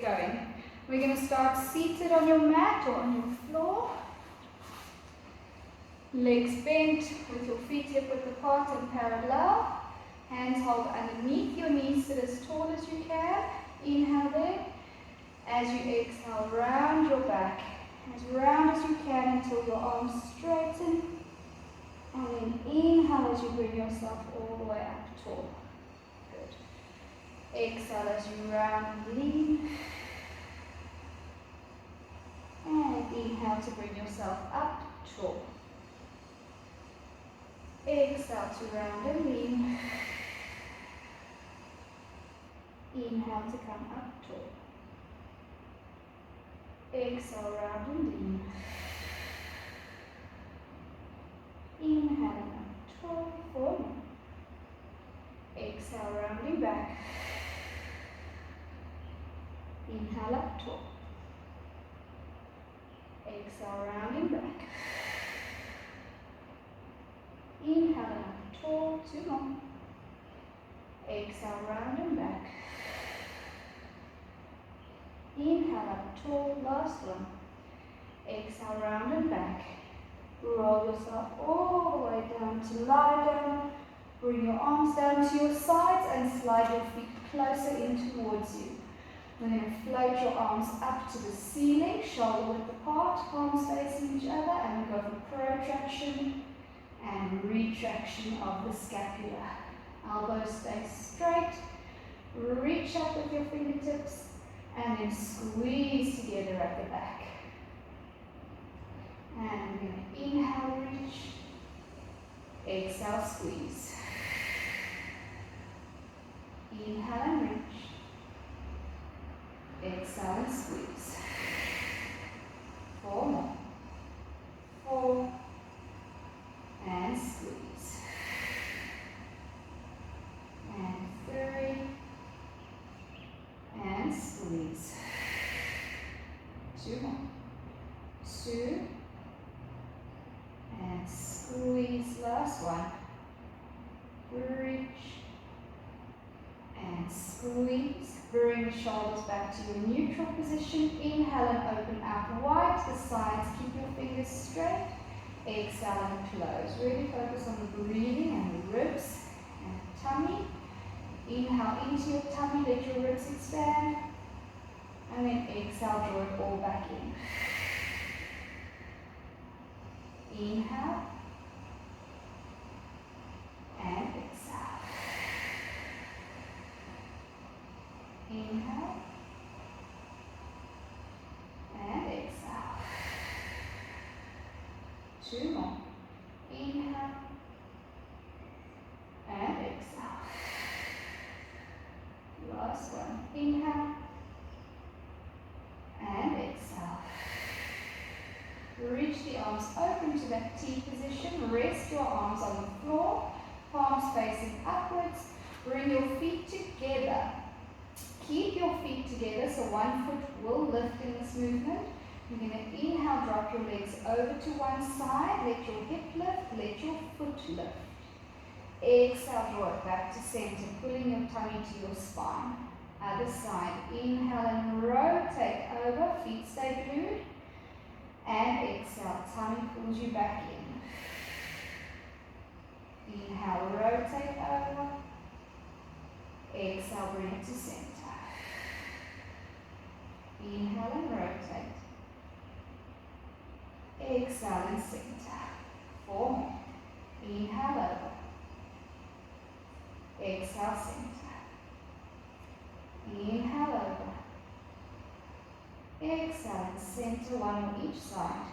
going. We're going to start seated on your mat or on your floor. Legs bent with your feet hip width apart and parallel. Hands hold underneath your knees, sit as tall as you can. Inhale there. As you exhale, round your back as round as you can until your arms straighten. And then inhale as you bring yourself all the way up tall. Good. Exhale as you round and lean. And inhale to bring yourself up tall. Exhale to round and lean. Inhale to come up tall. Exhale, round and lean. Inhale up tall, forward. Exhale, rounding back. Inhale up tall. Exhale, rounding back. Inhale up tall, 2 more. Exhale, round and back. Inhale up tall, last one. Exhale, round and back. Roll yourself all the way down to lie down. Bring your arms down to your sides and slide your feet closer in towards you. We're going to float your arms up to the ceiling, shoulder width apart, palms facing each other, and we go for protraction and retraction of the scapula. Elbows stay straight. Reach up with your fingertips. And then squeeze together at the back. And we're going to inhale, reach. Exhale, squeeze. Inhale and reach. Exhale and squeeze. 4 more. 4. And squeeze. And 3. And squeeze. 2 more. 2. And squeeze. Last one. Reach. And squeeze. Bring the shoulders back to your neutral position. Inhale and open out wide to the sides. Keep your fingers straight. Exhale and close. Really focus on the breathing and the ribs and the tummy. Inhale into your tummy, let your ribs expand. And then exhale, draw it all back in. Inhale. And exhale. Inhale. And exhale. 2 more. Inhale. And exhale. Last one. Inhale. And exhale. Reach the arms open to that T position. Rest your arms on the floor. Palms facing upwards. Bring your feet together. Keep your feet together so one foot will lift in this movement. You're going to inhale, drop your legs over to one side. Let your hip lift. Let your foot lift. Exhale, draw it back to center, pulling your tummy to your spine. Other side, inhale and rotate over, feet stay glued. And exhale, tummy pulls you back in. Inhale, rotate over. Exhale, bring it to center. Inhale and rotate. Exhale and center. 4 more. Inhale over. Exhale, center. Inhale over. Exhale and center, 1 on each side.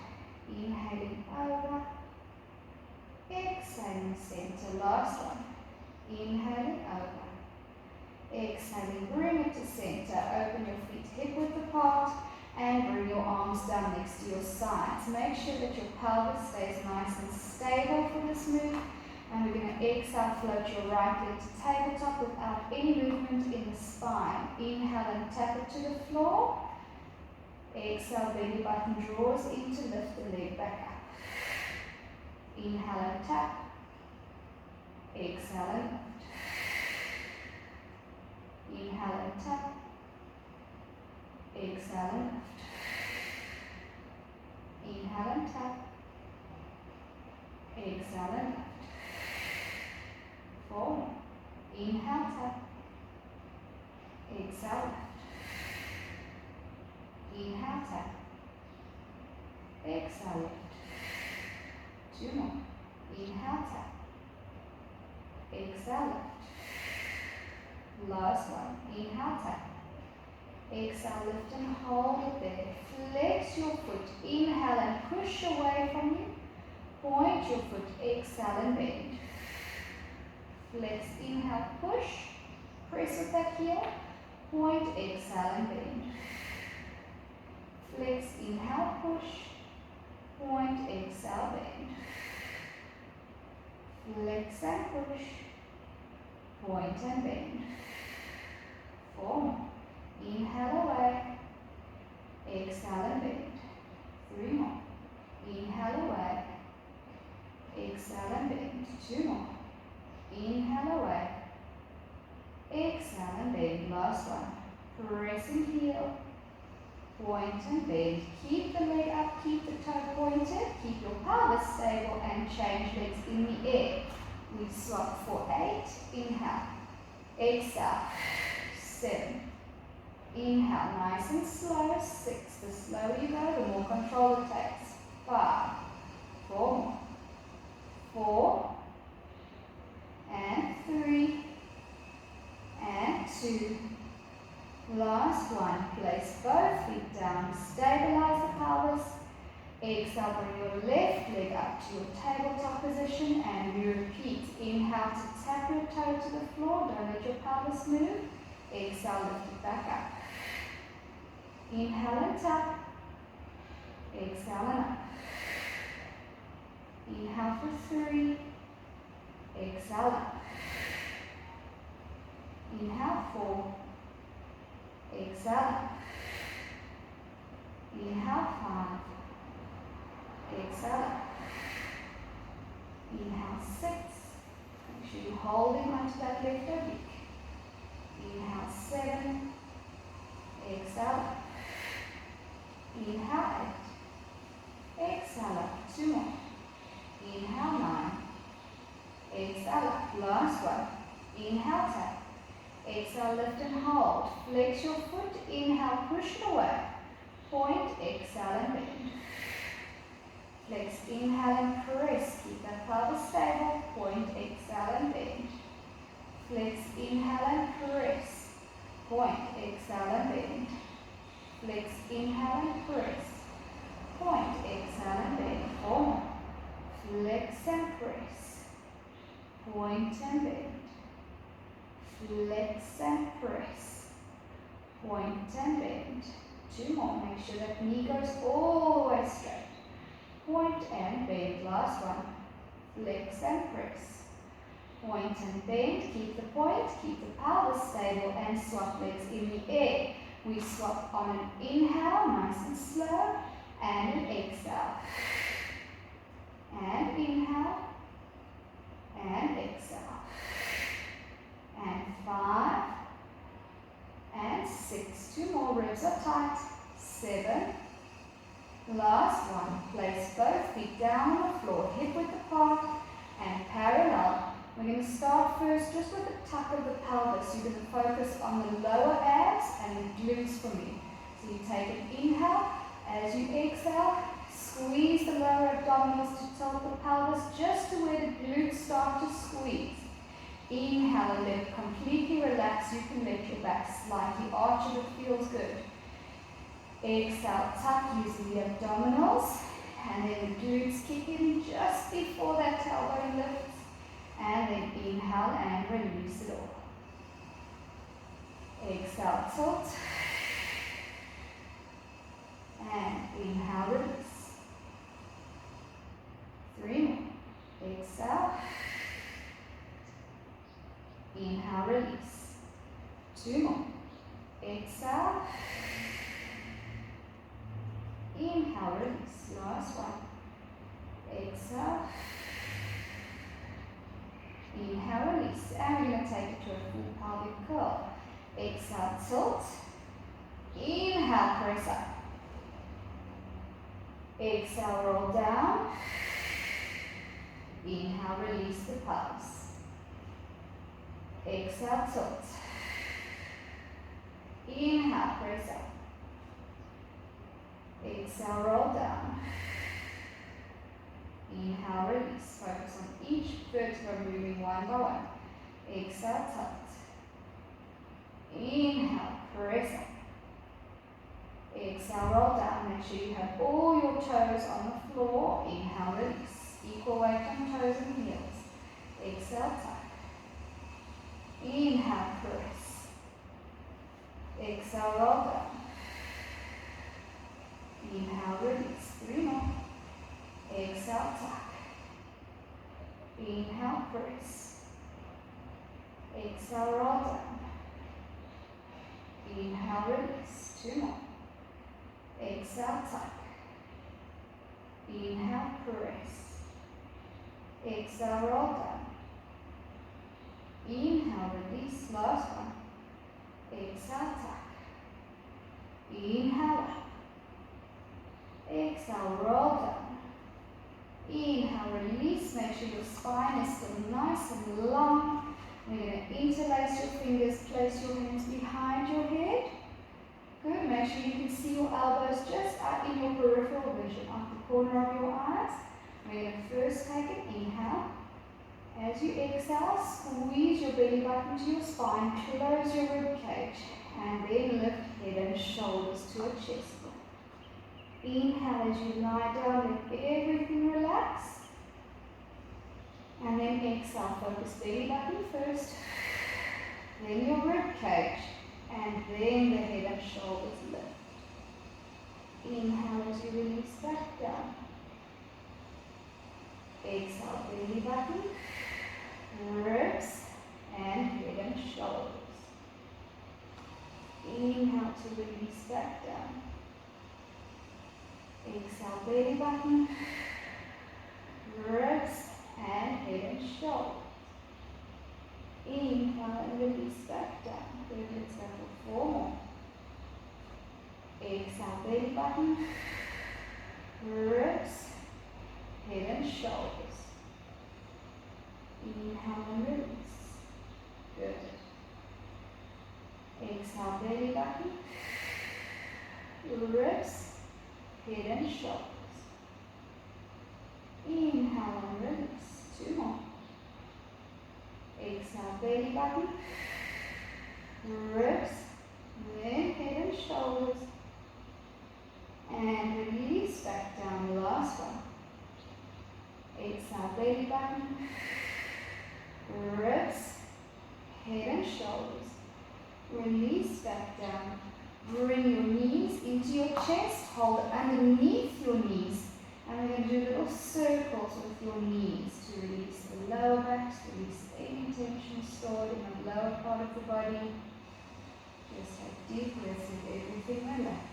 Inhaling over. Exhaling, center, last one. Inhaling over. Exhaling, bring it to center. Open your feet hip width apart and bring your arms down next to your sides. Make sure that your pelvis stays nice and stable for this move. And we're going to exhale, float your right leg to tabletop without any movement in the spine. Inhale and tap it to the floor. Exhale, belly button draws in to lift the leg back up. Inhale and tap. Exhale and lift. Inhale and tap. Exhale and lift. Inhale and tap. Exhale and lift. 4. Inhale, tap. Exhale, lift. Inhale, tap. Exhale, lift. 2 more. Inhale, tap. Exhale, lift. Last one. Inhale, tap. Exhale, lift and hold it there. Flex your foot. Inhale and push away from you. Point your foot. Exhale and bend. Flex, inhale, push. Press with that heel. Point, exhale and bend. Flex, inhale, push. Point, exhale, bend. Flex and push. Point and bend. 4 more. Inhale away. Exhale and bend. 3 more. Inhale away. Exhale and bend. 2 more. Inhale away. Exhale and bend. Last one. Press and heel. Point and bend. Keep the leg up. Keep the toe pointed. Keep your pelvis stable and change legs in the air. We swap for 8. Inhale. Exhale. 7. Inhale. Nice and slow. 6. The slower you go, the more control it takes. 5. 4 more. 4. And 3. And 2. Last one. Place both feet down. Stabilize the pelvis. Exhale, bring your left leg up to your tabletop position and we repeat. Inhale to tap your toe to the floor. Don't let your pelvis move. Exhale, lift it back up. Inhale and tap. Exhale and up. Inhale for 3. Exhale up. Inhale 4. Exhale up. Inhale 5. Exhale up. Inhale 6. Make sure you're holding onto that left oblique. Inhale 7. Exhale up. Inhale 8. Exhale up. 2 more. Inhale 9. Exhale up. Last one. Inhale, tap. Exhale, lift and hold. Flex your foot. Inhale, push it away. Point, exhale and bend. Flex, inhale and press. Keep that pelvis stable. Point, exhale and bend. Flex, inhale and press. Point, exhale and bend. Flex, inhale and press. Point, exhale and bend. 4 more. Flex and press. Point and bend. Flex and press. Point and bend. 2 more. Make sure that knee goes all the way straight. Point and bend. Last one. Flex and press. Point and bend. Keep the point. Keep the pelvis stable and swap legs in the air. We swap on an inhale, nice and slow, and an exhale. And inhale. And exhale. And 5. And 6. 2 more. Ribs are tight. 7. Last one. Place both feet down on the floor, hip width apart and parallel. We're going to start first just with the tuck of the pelvis. You're going to focus on the lower abs and the glutes for me. So you take an inhale. As you exhale, squeeze the lower abdominals to tilt the pelvis just to where the glutes start to squeeze. Inhale and let completely relax. You can let your back slightly arch if it feels good. Exhale, tuck using the abdominals, and then the glutes kick in just before that tailbone lifts. And then inhale and release it all. Exhale, tilt. And inhale, release. 3 more. Exhale. Inhale, release. 2 more. Exhale. Inhale, release. Last one. Exhale. Inhale, release. And we're going to take it to a full pelvic curl. Exhale, tilt. Inhale, press up. Exhale, roll down. Inhale, release the palms. Exhale, tilt. Inhale, press up. Exhale, roll down. Inhale, release. Focus on each vertebra moving one by one. Exhale, tilt. Inhale, press up. Exhale, roll down. Make sure you have all your toes on the floor. Inhale, release. Equal weight on toes and heels. Exhale, tuck. Inhale, press. Exhale, roll down. Inhale, release. 3 more. Exhale, tuck. Inhale, press. Exhale, roll down. Inhale, release. 2 more. Exhale, tuck. Inhale, press. Exhale, roll down. Inhale, release. Last one. Exhale, tuck. Inhale, up. Exhale, roll down. Inhale, release. Make sure your spine is still nice and long. We're going to interlace your fingers. Place your hands behind your head. Good. Make sure you can see your elbows just out in your peripheral vision, off the corner of your eyes. We're going to first take an inhale. As you exhale, squeeze your belly button to your spine, close your rib cage, and then lift head and shoulders to a chest. Inhale as you lie down, let everything relax. And then exhale, focus belly button first, then your rib cage, and then the head and shoulders lift. Inhale as you release back down. Exhale, belly button, ribs, and head and shoulders. Inhale to release back down. Exhale, belly button, ribs, and head and shoulders. Inhale and release back down. Good, let's go for 4 more. Exhale, belly button, ribs, head and shoulders. Inhale and release. Good. Exhale, belly button, ribs, head and shoulders. Inhale and release. 2 more. Exhale, belly button, ribs, then head and shoulders. And release back down. Last one. Exhale, belly button, ribs, head and shoulders. Release back down. Bring your knees into your chest. Hold underneath your knees. And we're going to do little circles with your knees to release the lower back, to release any tension stored in the lower part of the body. Just take deep breaths and everything relax.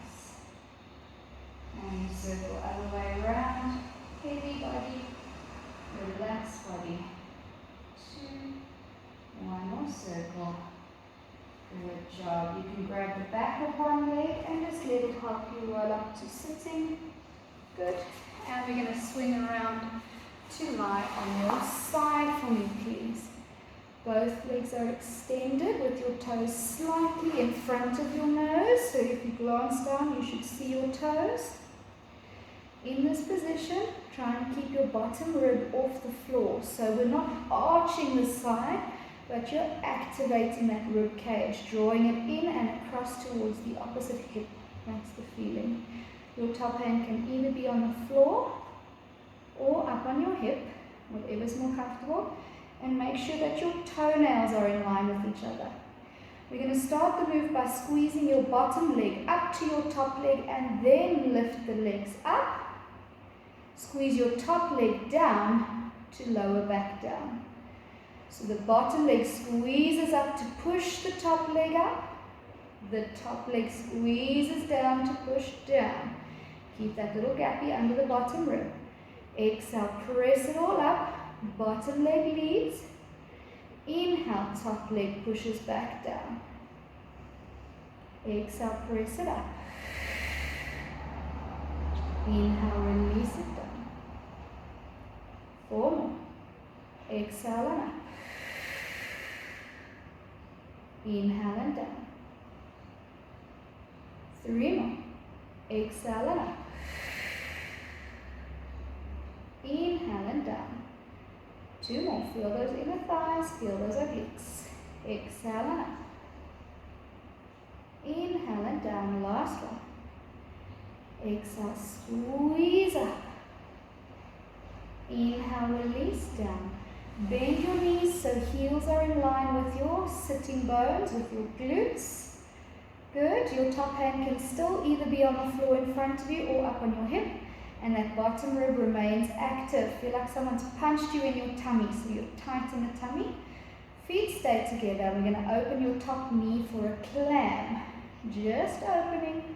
And circle other way around. Heavy body, relaxed body. 2, 1 more circle. Good job. You can grab the back of one leg and just let it help you roll up to sitting. Good. And we're going to swing around to lie on your side for me, please. Both legs are extended with your toes slightly in front of your nose. So if you glance down, you should see your toes. In this position, try and keep your bottom rib off the floor. So we're not arching the side, but you're activating that rib cage, drawing it in and across towards the opposite hip. That's the feeling. Your top hand can either be on the floor or up on your hip, whatever's more comfortable. And make sure that your toenails are in line with each other. We're going to start the move by squeezing your bottom leg up to your top leg and then lift the legs up. Squeeze your top leg down to lower back down. So the bottom leg squeezes up to push the top leg up. The top leg squeezes down to push down. Keep that little gappy under the bottom rib. Exhale, press it all up. Bottom leg leads. Inhale, top leg pushes back down. Exhale, press it up. Inhale, release it down. 4 more. Exhale and up. Inhale and down. 3 more. Exhale and up. Inhale and down. 2 more. Feel those inner thighs, feel those obliques. Exhale and up. Inhale and down. Last one. Exhale, squeeze up. Inhale, release down. Bend your knees so heels are in line with your sitting bones, with your glutes. Good. Your top hand can still either be on the floor in front of you or up on your hip. And that bottom rib remains active. Feel like someone's punched you in your tummy, so you're tight in the tummy. Feet stay together. We're going to open your top knee for a clam. Just opening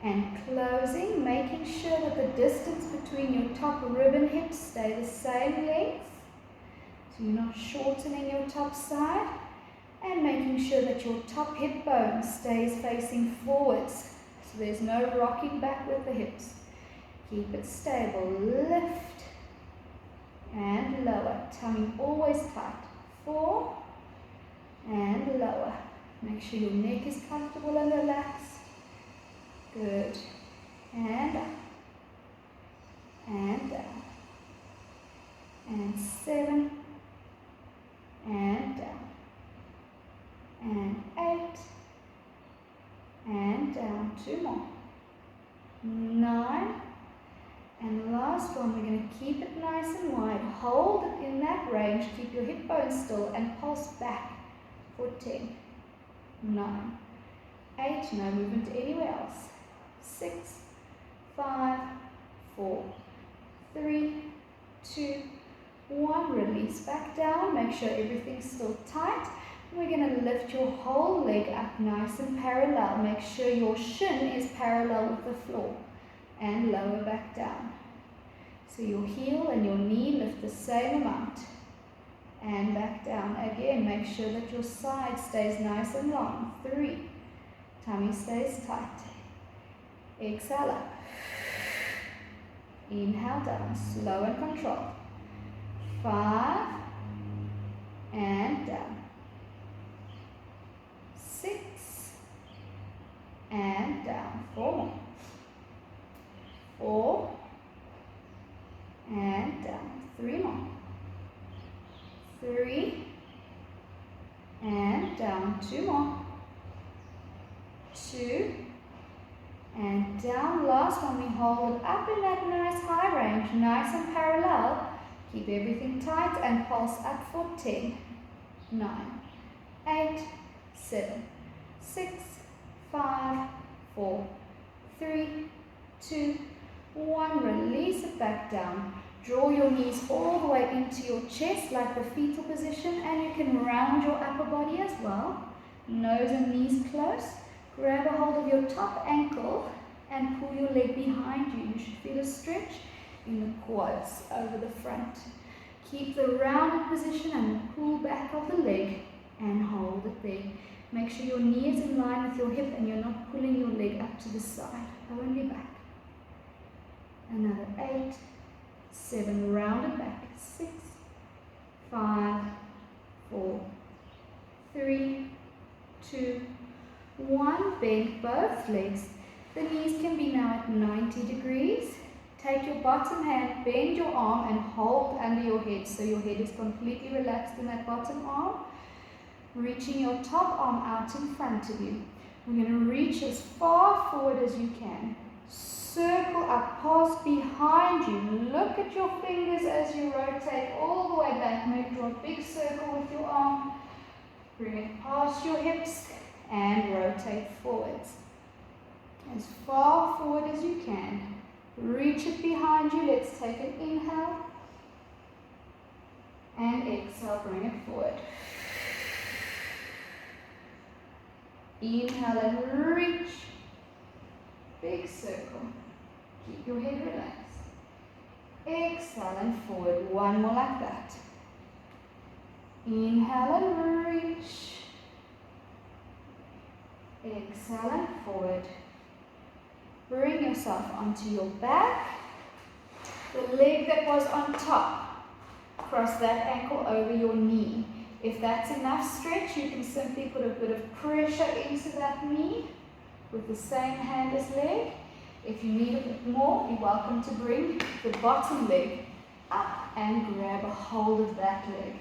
and closing, making sure that the distance between your top rib and hips stay the same length. So you're not shortening your top side. And making sure that your top hip bone stays facing forwards. So there's no rocking back with the hips. Keep it stable. Lift and lower. Tummy always tight. 4 and lower. Make sure your neck is comfortable and relaxed. Good. And up. And down. And 7. And down. And 8. And down. 2 more. 9. And last one, we're going to keep it nice and wide. Hold it in that range. Keep your hip bones still and pulse back for 10. 9. 8. No movement anywhere else. 6. 5. 4. 3. 2. 1. Release back down. Make sure everything's still tight. We're going to lift your whole leg up nice and parallel. Make sure your shin is parallel with the floor. And lower back down. So your heel and your knee lift the same amount. And back down. Again, make sure that your side stays nice and long. 3. Tummy stays tight. Exhale up. Inhale down. Slow and controlled. 5. And down. 6. And down. 4 more. 4 and down. 3 more. 3 and down. 2 more. 2 and down. Last one, we hold it up in that nice high range, nice and parallel. Keep everything tight and pulse up for 10, 9, 8, 7, 6, 5, 4, 3, 2, 1, release it back down. Draw your knees all the way into your chest like the fetal position, and you can round your upper body as well. Nose and knees close. Grab a hold of your top ankle and pull your leg behind you. You should feel a stretch in the quads over the front. Keep the rounded position and pull back of the leg and hold it there. Make sure your knee is in line with your hip and you're not pulling your leg up to the side, only back. Another 8, 7, rounded back. 6, 5, 4, 3, 2, 1. Bend both legs. The knees can be now at 90 degrees. Take your bottom hand, bend your arm and hold under your head so your head is completely relaxed in that bottom arm. Reaching your top arm out in front of you. We're going to reach as far forward as you can. Circle up, pass behind you. Look at your fingers as you rotate all the way back. Draw a big circle with your arm. Bring it past your hips and rotate forwards. As far forward as you can. Reach it behind you. Let's take an inhale. And exhale, bring it forward. Inhale and reach. Big circle. Keep your head relaxed. Exhale and forward. One more like that. Inhale and reach. Exhale. exhale and forward. Bring yourself onto your back. The leg that was on top, cross that ankle over your knee. If that's enough stretch, you can simply put a bit of pressure into that knee with the same hand as leg. If you need a bit more, you're welcome to bring the bottom leg up and grab a hold of that leg.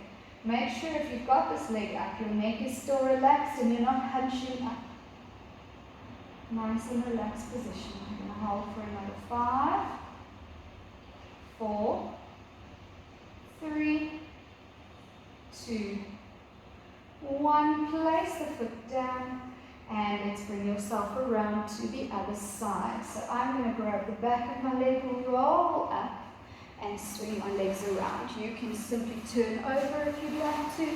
Make sure if you've got this leg up, your neck is still relaxed and you're not hunching up. Nice and relaxed position. I'm going to hold for another 5, 4, 3, 2, 1. Place the foot down and let's bring yourself around to the other side. So I'm going to grab the back of my leg, roll up and swing my legs around. You can simply turn over if you'd like to,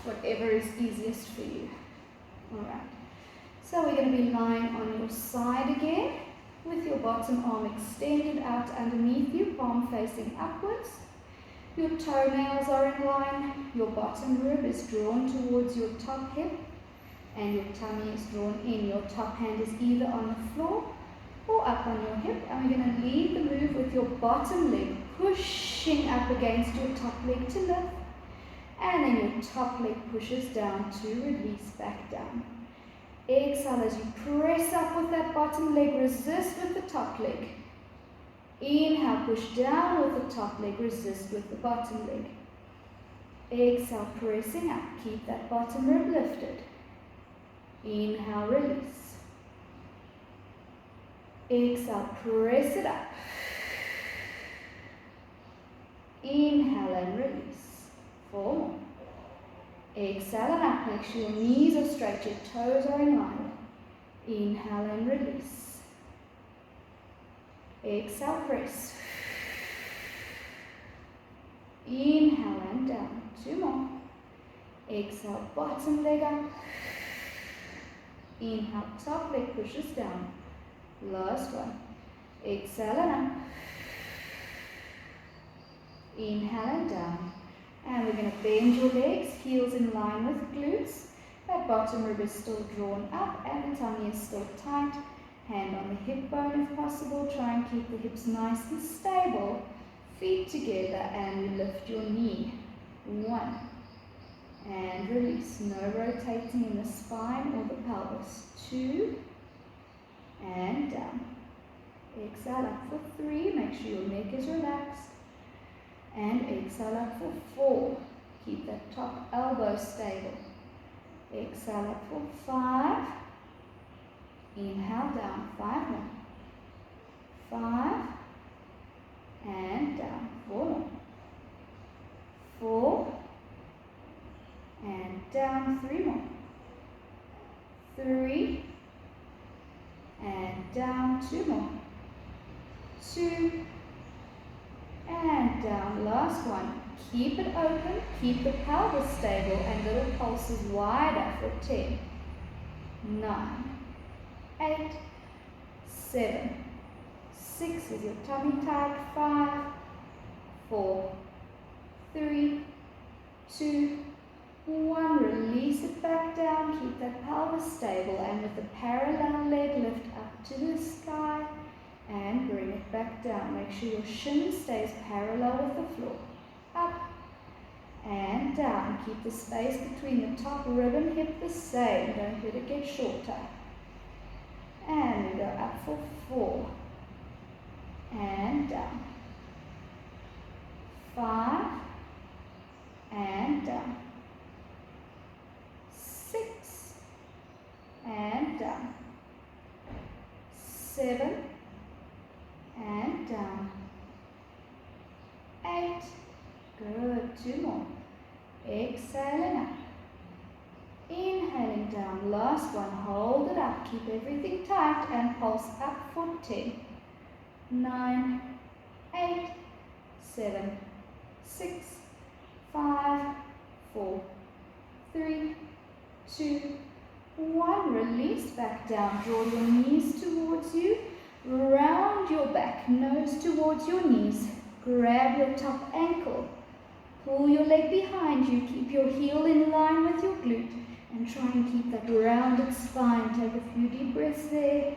whatever is easiest for you. Alright. So we're going to be lying on your side again with your bottom arm extended out underneath you, palm facing upwards. Your toenails are in line, your bottom rib is drawn towards your top hip and your tummy is drawn in. Your top hand is either on the floor or up on your hip, and we're going to lead the move with your bottom leg pushing up against your top leg to lift, and then your top leg pushes down to release back down. Exhale as you press up with that bottom leg, resist with the top leg. Inhale, push down with the top leg, resist with the bottom leg. Exhale, pressing up, keep that bottom rib lifted. Inhale, release. Exhale, press it up. Inhale and release. 4 more. Exhale and up. Make sure your knees are straight, your toes are in line. Inhale and release. Exhale, press. Inhale and down. 2 more. Exhale, bottom leg up. Inhale, top leg pushes down. Last one. Exhale and up. Inhale and down. And we're going to bend your legs, heels in line with glutes. That bottom rib is still drawn up and the tummy is still tight. Hand on the hip bone if possible. Try and keep the hips nice and stable. Feet together and lift your knee. 1. And release. No rotating in the spine or the pelvis. 2. And down. Exhale up for 3. Make sure your neck is relaxed. And exhale up for 4. Keep that top elbow stable. Exhale up for 5. Inhale down. 5 more. 5. And down. 4 more. 4. And down. 3 more. 3. And down. 2 more. 2. And down. Last one. Keep it open. Keep the pelvis stable and little pulses wider for 10, 9, 8, 7, 6 with your tummy tight. 5, 4, 3, 2, 1. Release it back down. Keep that pelvis stable and with the parallel leg lift up to the sky. And bring it back down. Make sure your shin stays parallel with the floor. Up and down. Keep the space between the top rib and hip the same. Don't let it get shorter. And we go up for 4. And down. 5. And down. 6. And down. 7. And down. 8. Good. 2 more. Exhaling up. Inhaling down. Last one. Hold it up. Keep everything tight and pulse up for 10, 9, 8, 7, 6, 5, 4, 3, 2, 1. Release back down. Draw your knees towards you. Round your back, nose towards your knees. Grab your top ankle. Pull your leg behind you. Keep your heel in line with your glute. And try and keep that rounded spine. Take a few deep breaths there.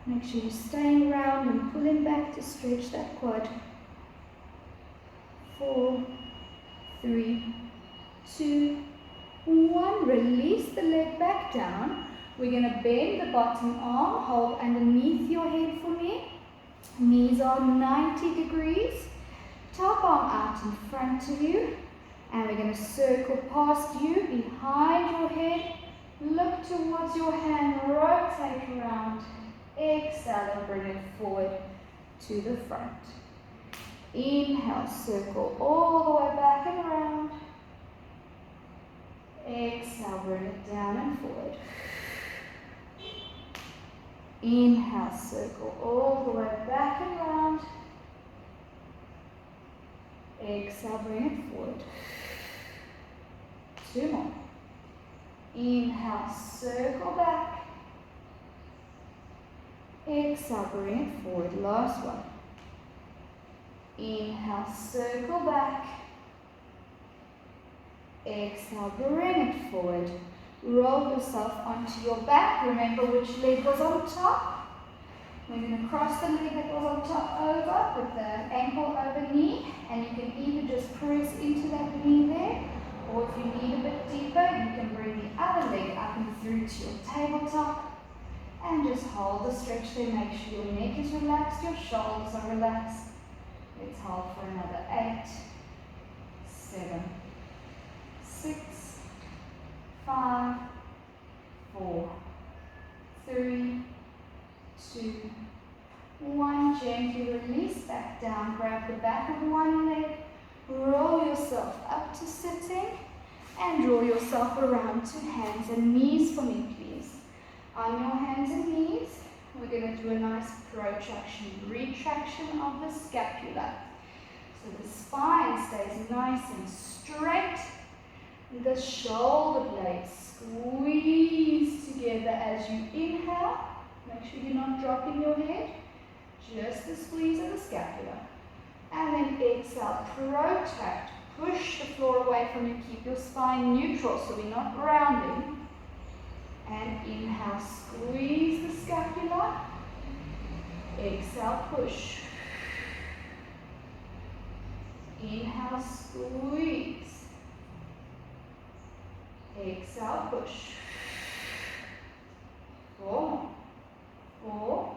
Make sure you're staying round and pulling back to stretch that quad. 4, 3, 2, 1. Release the leg back down. We're going to bend the bottom arm, hold underneath your head for me. Knees are 90 degrees. Top arm out in front of you. And we're going to circle past you, behind your head. Look towards your hand, rotate around. Exhale and bring it forward to the front. Inhale, circle all the way back and around. Exhale, bring it down and forward. Inhale, circle all the way back and around. Exhale, bring it forward. 2 more. Inhale, circle back. Exhale, bring it forward. Last one. Inhale, circle back. Exhale, bring it forward. Roll yourself onto your back. Remember which leg was on top. We're going to cross the leg that was on top over with the ankle over knee. And you can either just press into that knee there, or if you need a bit deeper, you can bring the other leg up and through to your tabletop. And just hold the stretch there. Make sure your neck is relaxed, your shoulders are relaxed. Let's hold for another 8, 7, 6, 5, 4, 3, 2, 1. Gently release back down. Grab the back of one leg. Roll yourself up to sitting. And draw yourself around to hands and knees for me, please. On your hands and knees, we're going to do a nice protraction, retraction of the scapula. So the spine stays nice and straight. The shoulder blades squeeze together as you inhale. Make sure you're not dropping your head. Just the squeeze of the scapula. And then exhale, protract. Push the floor away from you. Keep your spine neutral so we're not rounding. And inhale, squeeze the scapula. Exhale, push. Inhale, squeeze. Exhale, push. 4, 4,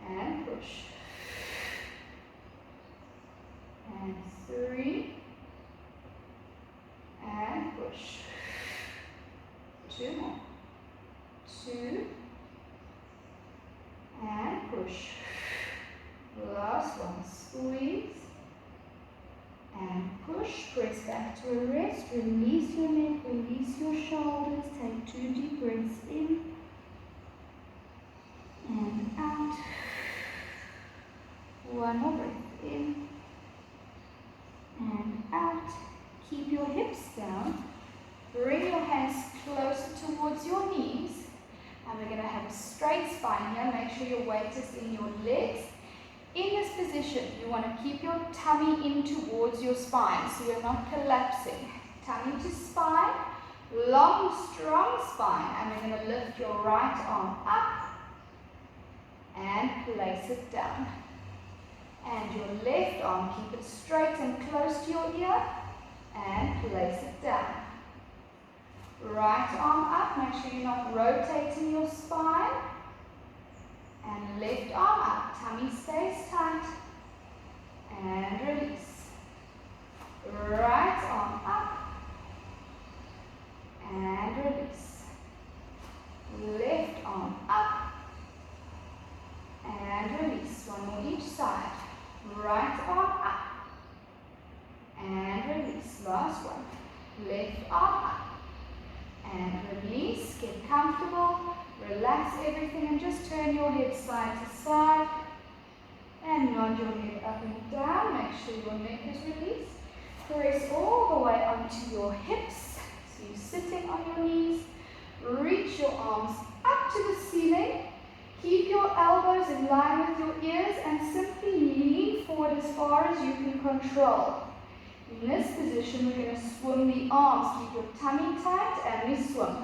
and push. And 3, and push. 2 more. 2, and push. Last one, squeeze, and push. Press back to a rest. Release your neck, release your shoulders. Take 2 deep breaths in and out. 1 more breath in and out. Keep your hips down. Bring your hands closer towards your knees. And we're going to have a straight spine here. Make sure your weight is in your legs. In this position, you want to keep your tummy in towards your spine so you're not collapsing. Tummy to spine, long, strong spine. And we're going to lift your right arm up and place it down. And your left arm, keep it straight and close to your ear and place it down. Right arm up, make sure you're not rotating your spine. And left arm up, tummy stays tight. And release. Right arm up. And release. Left arm up. And release. One more each side. Right arm up. And release. Last one. Left arm up. And release. Get comfortable. Relax everything and just turn your head side to side. And nod your head up and down. Make sure your neck is released. Press all the way onto your hips. So you're sitting on your knees. Reach your arms up to the ceiling. Keep your elbows in line with your ears and simply lean forward as far as you can control. In this position, we're going to swim the arms. Keep your tummy tight and we swim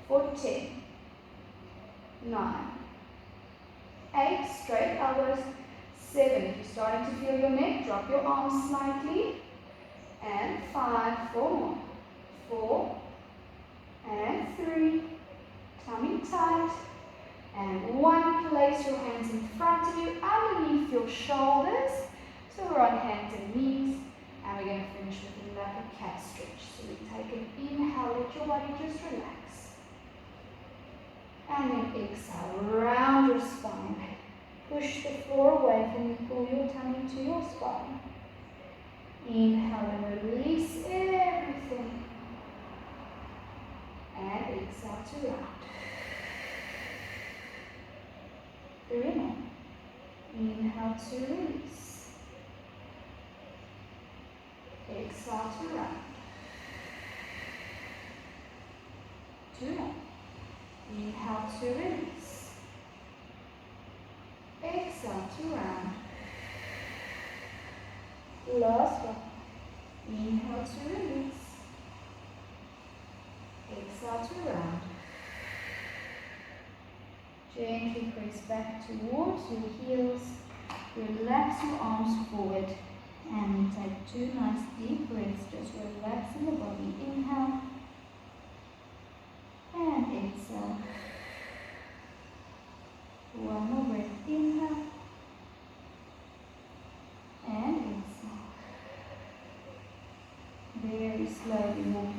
for 10, 9, 8, straight elbows, 7. If you're starting to feel your neck, drop your arms slightly. And 5, 4 more. 4 and 3. Tummy tight. And 1. Place your hands in front of you, underneath your shoulders. So we're on hands and knees. And we're going to finish with like a cat stretch. So we take an inhale, let your body just relax. And then exhale, round your spine. Push the floor away from you, pull your tummy to your spine. Inhale and release everything. And exhale to round. 3 more. Inhale to release. Exhale to round. 2 more. Inhale to release. Exhale to round. Last one. Inhale to release. Exhale to round. Gently press back towards your heels. Relax your arms forward. And we take 2 nice deep breaths, just relaxing the body. Inhale and exhale. 1 more breath. Inhale and exhale. Very slowly walk